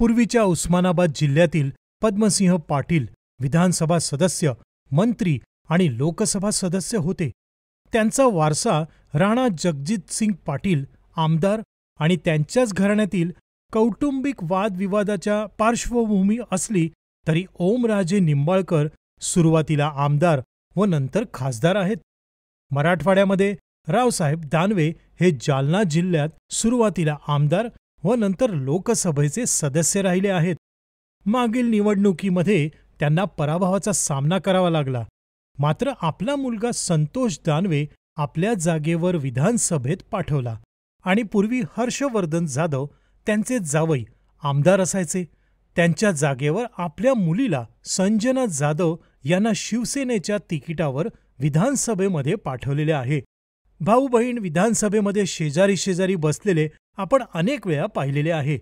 पूर्वीच्या उस्मानाबाद जिल्ह्यातील पद्मसिंह पाटील विधानसभा सदस्य, मंत्री आणि लोकसभा सदस्य होते. त्यांचा वारसा राणा जगजितसिंग पाटील आमदार आणि त्यांच्याच घराण्यातील कौटुंबिक वादविवादाच्या पार्श्वभूमी असली तरी ओमराजे निंबाळकर सुरुवातीला आमदार व नंतर खासदार आहेत. मराठवाड्यामध्ये रावसाहेब दानवे हे जालना जिल्ह्यात सुरुवातीला आमदार व नंतर लोकसभेचे सदस्य राहिले आहेत. मागील निवडणुकीमध्ये त्यांना पराभवाचा सामना करावा लागला. मात्र आपला मुलगा संतोष दानवे आपल्या जागेवर विधानसभेत पाठवला आणि पूर्वी हर्षवर्धन जाधव त्यांचे जावई आमदार असायचे. त्यांच्या जागेवर आपल्या मुलीला संजना जाधव यांना शिवसेनेच्या तिकिटावर विधानसभेमध्ये भाऊ आहे. भाऊ बहीण विधानसभेमध्ये शेजारी शेजारी बसलेले आपण अनेक वेळा पाहिलेले आहे.